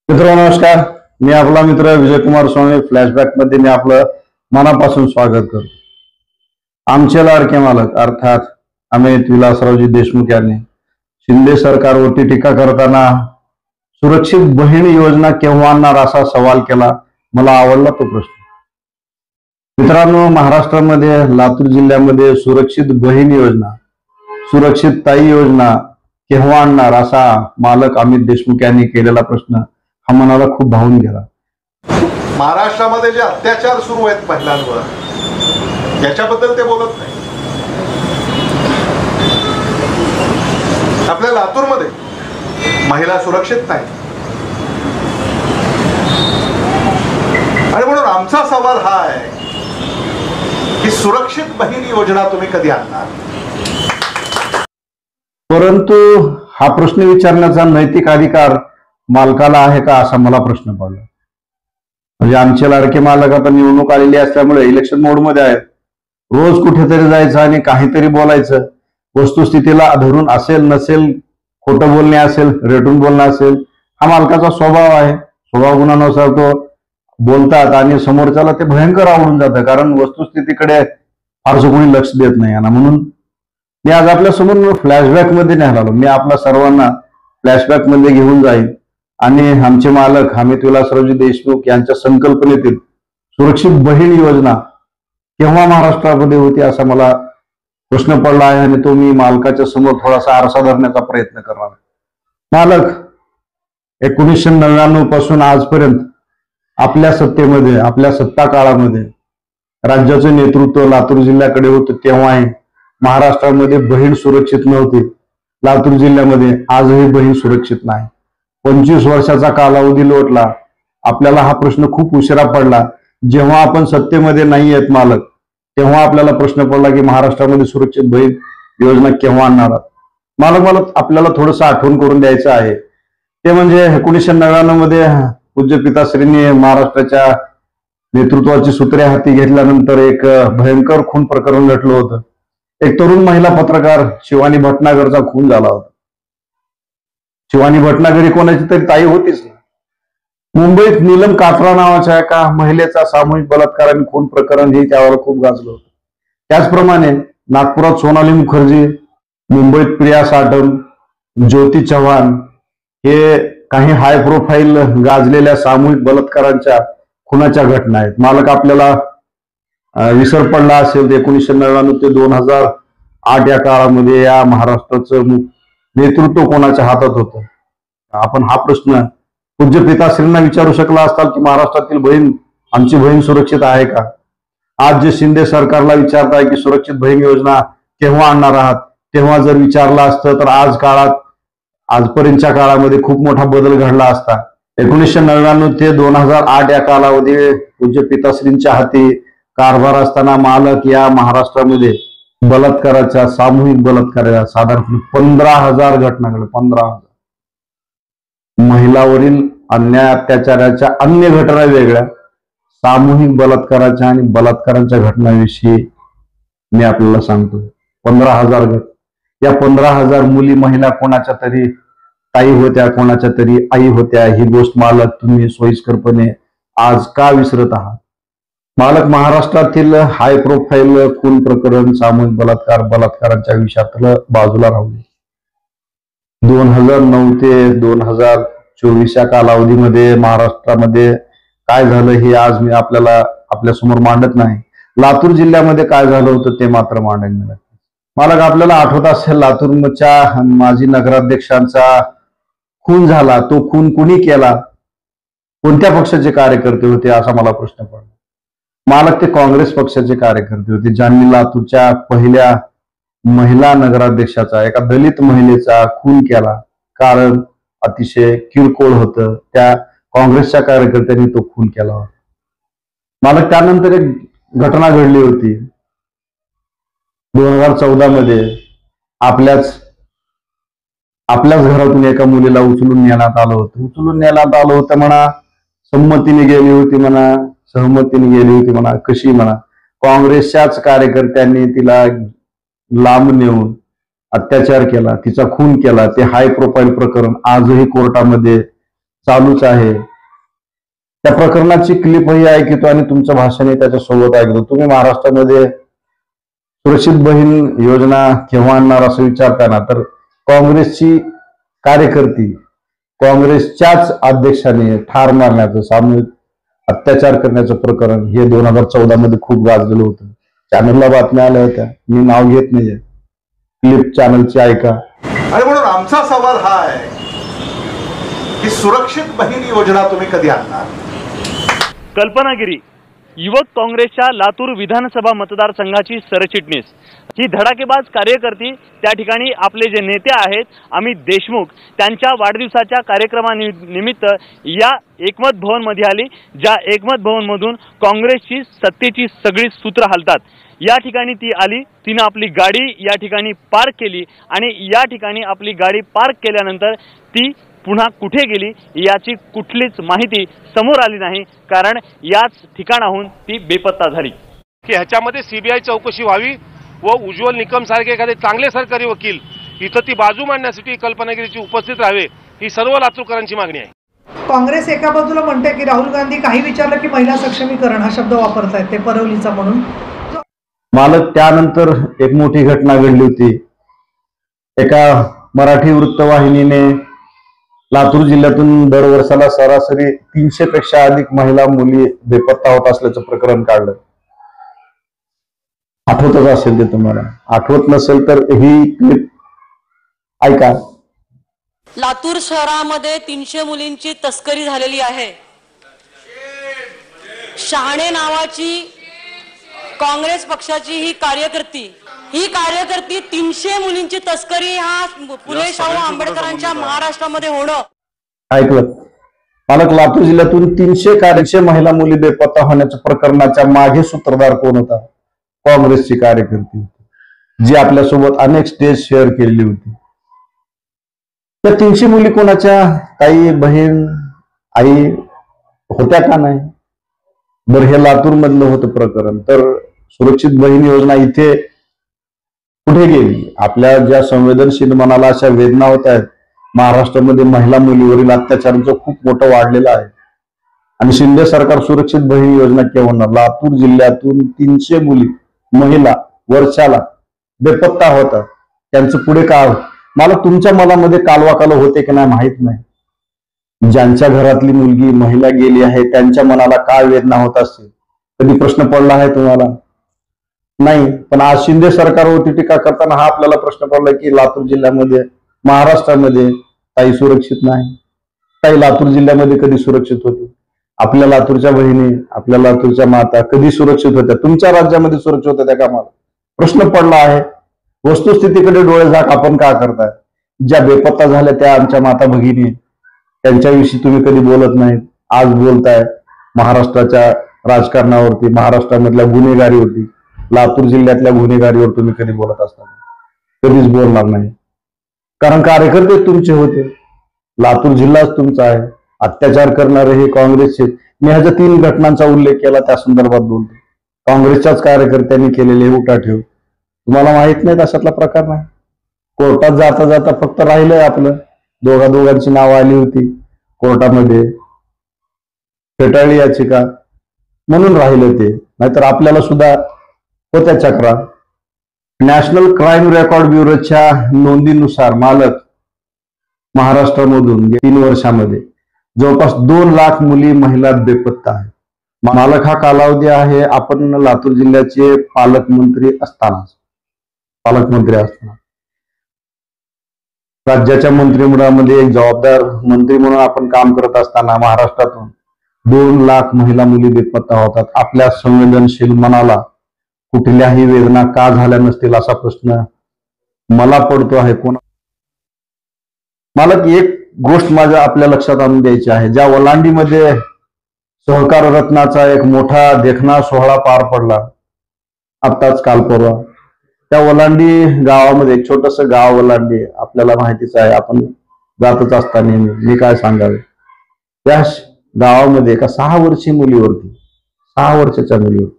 मित्रांनो नमस्कार. मी आपला मित्र विजयकुमार स्वामी. फ्लॅशबॅक मध्ये मी आपलं मनापासून स्वागत करतो. आमचे लाडके मालक अर्थात अमित विलासरावजी देशमुख यांनी शिंदे सरकारवरती टीका करताना सुरक्षित बहीण योजना केव्हा आणणार असा सवाल केला. मला आवडला तो प्रश्न. मित्रांनो, महाराष्ट्रामध्ये लातूर जिल्ह्यामध्ये सुरक्षित बहीण योजना, सुरक्षित ताई योजना केव्हा आणणार असा मालक अमित देशमुख यांनी केलेला प्रश्न हा मनाला खूप भावून गेला. महाराष्ट्रामध्ये जे अत्याचार सुरू आहेत महिलांवर, याच्याबद्दल ते बोलत नाही. आपल्या लातूरमध्ये महिला सुरक्षित नाही, आणि म्हणून आमचा सवाल हा आहे की सुरक्षित बहीण योजना तुम्ही कधी आणणार. परंतु हा प्रश्न विचारण्याचा नैतिक अधिकार मालकाला आहे का असा मला प्रश्न पडला. म्हणजे आमचे लाडके मालक आता निवडणूक आलेली असल्यामुळे इलेक्शन मोड मध्ये आहेत. रोज कुठेतरी जायचं आणि काहीतरी बोलायचं, वस्तुस्थितीला धरून असेल नसेल, खोटं बोलणे असेल, रेटून बोलणं असेल, हा मालकाचा स्वभाव आहे. स्वभाव गुणानुसार तो बोलतात आणि समोरच्याला ते भयंकर आवडून जातं, कारण वस्तुस्थितीकडे फारसं कोणी लक्ष देत नाही. आणि म्हणून मी आज आपल्या समोर फ्लॅशबॅक मध्ये न्यायला आलो. मी आपल्या सर्वांना फ्लॅशबॅक मध्ये घेऊन जाईल आणि आमचे मालक अमित विलासरावजी देशमुख यांच्या संकल्पनेतील सुरक्षित बहीण योजना केव्हा महाराष्ट्रामध्ये होती असा मला प्रश्न पडला आहे, आणि तो मी मालकाच्या समोर थोडासा आरसा धरण्याचा प्रयत्न करणार आहे. मालक 1999 पासून आजपर्यंत आपल्या सत्तेमध्ये, आपल्या सत्ता काळामध्ये राज्याचं नेतृत्व लातूर जिल्ह्याकडे होतं. तेव्हाही महाराष्ट्रामध्ये बहीण सुरक्षित नव्हती. लातूर जिल्ह्यामध्ये आजही बहीण सुरक्षित नाही. 25 वर्षाचा कालावधी लोटला. आपल्याला हा प्रश्न खूप उशिरा पडला. जेव्हा आपण सत्तेमध्ये नाही आहेत मालक, तेव्हा आपल्याला प्रश्न पडला की महाराष्ट्रामध्ये सुरक्षित बहीण योजना केव्हा आणणार. मालक मला आपल्याला थोडंसं आठवण करून द्यायचं आहे. ते म्हणजे 1999 मध्ये पूज्य पिताश्रींनी महाराष्ट्राच्या नेतृत्वाची सूत्रे हाती घेतल्यानंतर एक भयंकर खून प्रकरण घडलं होतं. एक तरुण महिला पत्रकार शिवानी भटनागरचा खून झाला होता. शिवानी भटनागर ही कोणाची तरी ताई होतीच ना. मुंबईत नीलम कात्रा नावाच्या एका महिलेचा सामूहिक बलात्कार आणि खून प्रकरण हे त्यावर खूप गाजलं होतं. त्याचप्रमाणे नागपुरात सोनाली मुखर्जी, मुंबईत प्रिया साटम, ज्योती चव्हाण हे काही हाय प्रोफाईल गाजलेल्या सामूहिक बलात्कारांच्या खुनाच्या घटना आहेत. मालक आपल्याला विसर पडला असेल, 1999 ते 2008 या काळामध्ये या महाराष्ट्राचं नेतृत्व कोणाच्या हातात होतं. आपण हा प्रश्न पूज्य पिताश्रींना विचारू शकला असताल की महाराष्ट्रातील बहीण, आमची बहीण सुरक्षित आहे का. आज जे शिंदे सरकारला विचारताय की सुरक्षित बहीण योजना केव्हा आणणार आहात, तेव्हा जर विचारलं असतं तर आजपर्यंतच्या काळामध्ये खूप मोठा बदल घडला असता. 1999 ते 2008 या कालावधी पूज्य पिताश्रींच्या हाती कारभार असताना मालक या महाराष्ट्रामध्ये बलात्काराच्या, सामूहिक बलात्काराच्या साधारण 15,000 घटना घडल्या. 15,000. महिलावरील अन्याय अत्याचाराच्या अन्य घटना वेगळ्या, सामूहिक बलात्काराच्या आणि बलात्काराच्या घटनांविषयी मी आपल्याला सांगतो. 15,000 या 15,000 मुली, महिला कोणाच्या तरी ताई होत्या, कोणाच्या तरी आई होत्या. ही गोष्ट मालक तुम्ही सोयीस्करपणे आज का विसरत आहात. मालक, महाराष्ट्रातील हाय प्रोफाईल खून प्रकरण, सामूहिक बलात्कारांच्या विषयातलं बाजूला राहू दे. 2009 ते 2024 या कालावधीमध्ये महाराष्ट्रामध्ये काय झालं हे आज मी आपल्या समोर मांडत नाही. लातूर जिल्ह्यामध्ये काय झालं होतं ते मात्र मांडण मिळत. मालक, आपल्याला आठवत असेल लातूरच्या माजी नगराध्यक्षांचा खून झाला. तो खून कुणी केला, कोणत्या पक्षाचे कार्यकर्ते होते असा मला प्रश्न पडला. मालक, ते काँग्रेस पक्षाचे कार्यकर्ते होते, ज्यांनी लातूरच्या पहिल्या महिला नगराध्यक्षाचा, एका दलित महिलेचा खून केला. कारण अतिशय किरकोळ होतं. त्या काँग्रेसच्या कार्यकर्त्यांनी तो खून केला होता. मालक, त्यानंतर एक घटना घडली होती 2014 मध्ये. आपल्याच घरातून एका मुलीला उचलून नेण्यात आलं होतं म्हणा, संमतीने गेली होती म्हणा, सहमतीने गेली होती म्हणा, कशी म्हणा, काँग्रेसच्याच कार्यकर्त्यांनी तिला लांब नेऊन अत्याचार केला, तिचा खून केला. ते हाय प्रोफाईल प्रकरण आजही कोर्टामध्ये चालूच आहे. त्या प्रकरणाची क्लिपही ऐकतो आणि तुमचं भाषणही त्याच्यासोबत ऐकतो. तुम्ही महाराष्ट्रामध्ये सुरक्षित बहीण योजना केव्हा आणणार असं विचारताना तर काँग्रेसची कार्यकर्ती, काँग्रेसच्याच अध्यक्षाने ठार मारण्याचं, सामूहिक अत्याचार करण्याचं प्रकरण हे 2014 मध्ये खूप गाजलेलं होतं. चॅनलला बातम्या आल्या होत्या, मी नाव घेत नाहीये, क्लिप चॅनलची ऐका. आणि म्हणून आमचा सवाल हा आहे की सुरक्षित बहीण योजना तुम्ही कधी आणणार? कल्पना गिरी, युवक काँग्रेसच्या लातूर विधानसभा मतदारसंघाची सरचिटणीस, ही धडाकेबाज कार्यकर्ती त्या ठिकाणी आपले जे नेते आहेत अमित देशमुख त्यांच्या वाढदिवसाच्या कार्यक्रमानिमित्त या एकमत भवन मध्ये आली. ज्या एकमत भवन मधून काँग्रेसची सत्तेची सगळी सूत्र हलतात. या ठिकाणी ती आली, तिने आपली गाडी या ठिकाणी पार्क केली आणि या ठिकाणी आपली गाडी पार्क केल्यानंतर ती पुन्हा कुठे गेली याची कुठलीच माहिती समोर आली नाही, कारण याच ठिकाणाहून ती बेपत्ता झाली. की ह्याच्यामध्ये सीबीआय चौकशी व्हावी व उज्ज्वल निकम सारखे एखादे चांगले सरकारी वकील इथं ती बाजू मांडण्यासाठी कल्पनागिरीची उपस्थित राहावे, ही सर्व लातूरकरांची मागणी आहे. काँग्रेस एका बाजूला म्हणते की राहुल गांधी काही विचारलं की महिला सक्षमीकरण हा शब्द वापरतायत, ते परवलीचा म्हणून. मालक, त्यानंतर एक मोठी घटना घडली होती. एका मराठी वृत्तवाहिनीने लातूर जिल्ह्यातून दरवर्षाला सरासरी 300 पेक्षा अधिक महिला मुली बेपत्ता होत असल्याचं प्रकरण काढलं. आठवतच असेल ते तुम्हाला, आठवत नसेल तर ही क्लिप ऐका. लातूर शहरामध्ये 300 मुलींची तस्करी झालेली आहे. शहाणे नावाची काँग्रेस पक्षाची ही कार्यकर्ती 300 मुलींची तस्करी हा फुले शाहू आंबेडकरांच्या महाराष्ट्रामध्ये होणं. ऐकलं मालक, लातूर जिल्ह्यातून 300 महिला मुली बेपत्ता होण्याच्या प्रकरणाच्या मागे सूत्रधार कोण होता? काँग्रेसची कार्यकर्ती होती, जी आपल्यासोबत अनेक स्टेज शेअर केलेली होती. त्या 300 मुली कोणाच्या ताई, बहीण, आई होत्या का नाही? बरं, हे लातूर मधलं होतं प्रकरण. तर सुरक्षित बहीण योजना इथे कुठे गेली? आपल्या ज्या संवेदनशील मनाला अशा वेदना होत आहेत, महाराष्ट्रामध्ये महिला मुलीवरील अत्याचाराचं खूप मोठं वाढलेलं आहे आणि शिंदे सरकार सुरक्षित बहीण योजना केव्हा? लातूर जिल्ह्यातून 300 मुली, महिला वर्षाला बेपत्ता होतात. त्यांचं पुढे काय? मला तुमच्या मनामध्ये कालवाकाल होते की नाही माहित नाही. ज्यांच्या घरातली मुलगी, महिला गेली आहे त्यांच्या मनाला काय वेदना होत असतील, कधी प्रश्न पडला आहे तुम्हाला? नाही. पण आज शिंदे सरकारवरती टीका करताना हा आपल्याला प्रश्न पडला की लातूर जिल्ह्यामध्ये, महाराष्ट्रामध्ये ताई सुरक्षित नाही. ताई लातूर जिल्ह्यामध्ये कधी सुरक्षित होती? आपल्या लातूरच्या बहिणी, आपल्या लातूरच्या माता कधी सुरक्षित होत्या? तुमच्या राज्यामध्ये सुरक्षित होत्या का? मला प्रश्न पडला आहे. वस्तुस्थितीकडे डोळे झाक आपण का करताय? ज्या बेपत्ता झाल्या त्या आमच्या माता भगिनी, त्यांच्याविषयी तुम्ही कधी बोलत नाहीत. आज बोलताय महाराष्ट्राच्या राजकारणावरती, महाराष्ट्रामधल्या गुन्हेगारीवरती, लातूर जिल्ह्यातल्या गुन्हेगारीवर तुम्ही कधी बोलत असताना कधीच बोलणार नाही, कारण कार्यकर्ते तुमचे होते. लातूर जिल्हाच तुमचा आहे. अत्याचार करणारे हे काँग्रेसचे. मी ह्याच्या 3 घटनांचा उल्लेख केला, त्या संदर्भात बोलतो. काँग्रेसच्याच कार्यकर्त्यांनी केलेले उठाठेव तुम्हाला माहित नाही, अशातला प्रकार नाही. कोर्टात जाता जाता फक्त राहिलंय आपलं, दोघांची नावं आली होती कोर्टामध्ये, फेटाळली याचिका म्हणून राहिलं ते. नाहीतर आपल्याला सुद्धा होत्या चक्रा. नॅशनल क्राईम रेकॉर्ड ब्युरोच्या नोंदीनुसार मालक, महाराष्ट्रामधून 3 वर्षामध्ये जवळपास 2 लाख मुली, महिला बेपत्ता आहेत. मालक, हा कालावधी आहे आपण लातूर जिल्ह्याचे पालकमंत्री असताना राज्याच्या मंत्रिमंडळामध्ये एक जबाबदार मंत्री म्हणून आपण काम करत असताना महाराष्ट्रातून 2 लाख महिला मुली बेपत्ता होतात. आपल्या संवेदनशील मनाला कुठल्याही वेदना का झाल्या नसतील असा प्रश्न मला पडतो आहे. मालक, एक गोष्ट माझ्या आपल्या लक्षात आणून द्यायची आहे. ज्या वलांडीमध्ये सहकार रत्नाचा एक मोठा देखणा सोहळा पार पडला आत्ताच काल परवा, त्या वलांडी गावामध्ये, एक छोटस गाव वलांडी, आपल्याला माहितीच आहे, आपण जातच असता नेहमी. मी काय सांगावे, त्या गावामध्ये एका 6 वर्षीय मुलीवरती, 6 वर्षाच्या मुलीवरती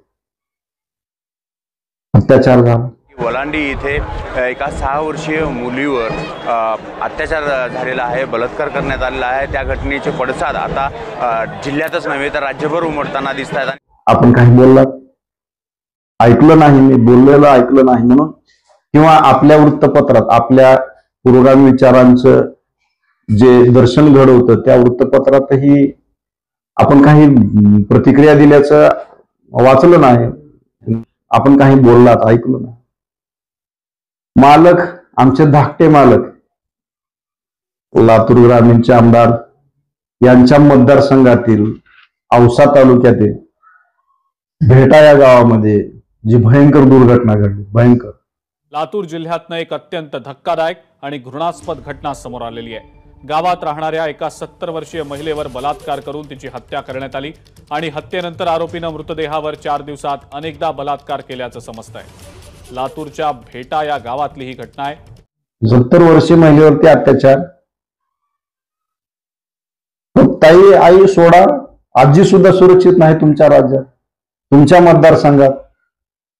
अत्याचार झाला. वलांडी इथे एका 6 वर्षीय मुलीवर अत्याचार झालेला आहे, बलात्कार करण्यात आलेला आहे। त्या घटनेचे पडसाद आता जिल्ह्यातच नव्हे तर राज्यभर उमटताना दिसत आहेत। आपण काही बोललात, ऐकलं नाही, मी बोललेलं ऐकलं नाही म्हणून, किंवा आपल्या वृत्तपत्रात आपल्या पुरोगामी विचारांचं जे दर्शन घडवतं त्या वृत्तपत्रातही आपण काही प्रतिक्रिया दिल्याचं वाचलं नाही, आपण काही बोललात ऐकलं नाही। मालक, आमचे धाकटे मालक लातूर ग्रामीणचे आमदार यांच्या मतदारसंघातील औसा तालुक्यातील भेटा या गावामध्ये जी भयंकर दुर्घटना घडली, भयंकर। लातूर जिल्ह्यातनं एक अत्यंत धक्कादायक आणि घृणास्पद घटना समोर आलेली आहे। गावात राहणाऱ्या एका 70 वर्षीय महिलेवर बलात्कार करून तिची हत्या करण्यात आली आणि हत्येनंतर आरोपीनं मृतदेहावर 4 दिवसात अनेकदा बलात्कार केल्याचं समजतंय। लातूरच्या भेटा या गावातली ही घटना आहे। 70 वर्षीय महिलेवरती अत्याचार। ताई, आई सोडा, आजी सुद्धा सुरक्षित नाही तुमच्या राज्यात, तुमच्या मतदारसंघात।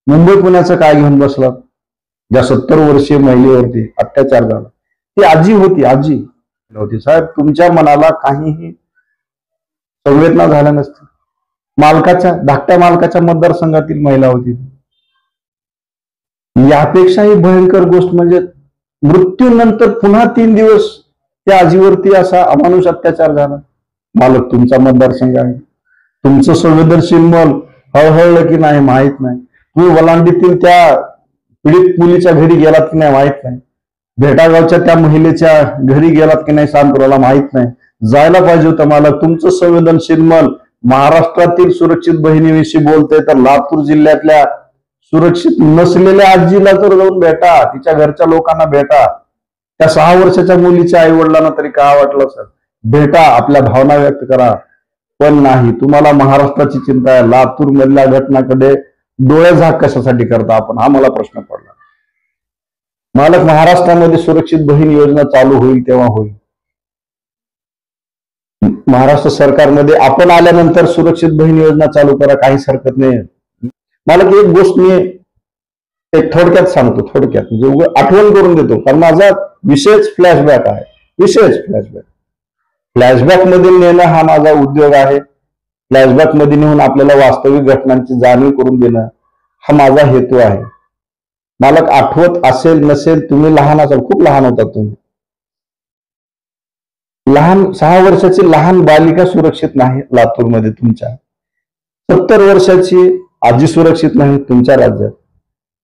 मुंबई पुण्याचं काय घेऊन बसलात? ज्या 70 वर्षीय महिलेवरती अत्याचार झाला ती आजी होती, आजी होती। साहेब, तुमच्या मनाला काहीही संवेदना झाल्या नसतील। मालकाच्या, धाकट्या मालकाच्या मतदारसंघातील महिला होती। यापेक्षाही भयंकर गोष्ट म्हणजे मृत्यूनंतर पुन्हा 3 दिवस त्या आजीवरती असा अमानुष अत्याचार झाला। मालक तुमचा मतदारसंघ आहे, तुमचं संवेदनशील मन हळहळलं की नाही माहित नाही। तुम्ही वलांडीतील त्या पीडित मुलीच्या घरी गेलात की नाही माहित नाही, भेटागावच्या त्या महिलेच्या घरी गेलात की नाही सांगपुराला माहित नाही। जायला पाहिजे होतं मालक। तुमचं संवेदनशील मन महाराष्ट्रातील सुरक्षित बहिणीविषयी बोलतंय तर लातूर जिल्ह्यातल्या सुरक्षित नसलेल्या आजीला तर जाऊन भेटा, तिच्या घरच्या लोकांना भेटा, त्या 6 वर्षाच्या मुलीच्या आई वडिलांना तरी काय वाटलं सर, भेटा, आपल्या भावना व्यक्त करा। पण नाही, तुम्हाला महाराष्ट्राची चिंता आहे। लातूर मधल्या घटनाकडे डोळे झाक कशासाठी करता आपण, हा मला प्रश्न पडला। मालक, महाराष्ट्रामध्ये सुरक्षित बहीण योजना चालू होईल तेव्हा होईल। महाराष्ट्र सरकारमध्ये आपण आल्यानंतर सुरक्षित बहीण योजना चालू करा, काहीच हरकत नाही। मालक, एक गोष्ट मी एक थोडक्यात सांगतो, थोडक्यात म्हणजे आठवण करून देतो, कारण माझा विशेष फ्लॅशबॅक आहे, विशेष फ्लॅशबॅक। फ्लॅशबॅक मध्ये नेणं हा माझा उद्योग आहे। फ्लॅशबॅक मध्ये नेऊन आपल्याला वास्तविक घटनांची जाणीव करून देणं हा माझा हेतू आहे। मालक, आठवत असेल नसेल, तुम्ही लहान असाल, खूप लहान होतात तुम्ही। लहान 6 वर्षाची लहान बालिका सुरक्षित नाही लातूरमध्ये तुमच्या, 70 वर्षाची आजी सुरक्षित नाही तुमच्या राज्यात।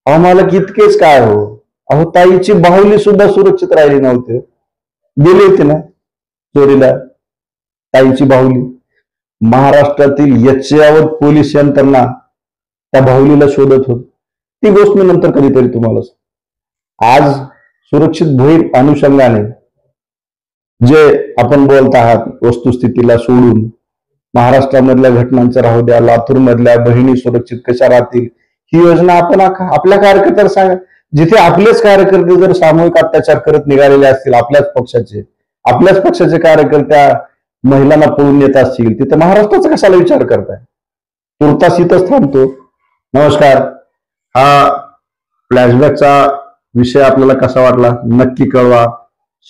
अहो मालक, इतकेच काय हो, अहो ताईची बाहुली सुद्धा सुरक्षित राहिली नव्हती, गेली होती ना चोरीला ताईची बाहुली। महाराष्ट्रातील यच्चयावत पोलीस यंत्रणा त्या बाहुलीला शोधत होत, ती गोष्ट मी नंतर कधीतरी तुम्हाला। आज सुरक्षित बहीण अनुषंगाने जे आपण बोलत आहात, वस्तुस्थितीला सोडून महाराष्ट्रामधल्या घटनांचं राहू द्या, लातूर मधल्या बहिणी सुरक्षित कशा राहतील ही योजना आपण आपल्या कार्यकर्त्याला सांगा। जिथे आपलेच कार्यकर्ते जर सामूहिक अत्याचार करत निघालेले असतील, आपल्याच पक्षाचे कार्यकर्त्या महिलांना पळून येत असतील, तिथे महाराष्ट्राचा कशाला विचार करताय? तुर्तास इथंच थांबतो। नमस्कार। हा फ्लॅशबॅकचा विषय आपल्याला कसा वाटला नक्की कळवा,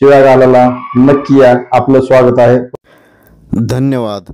शिवाय घालायला नक्की या, आपलं स्वागत आहे। धन्यवाद।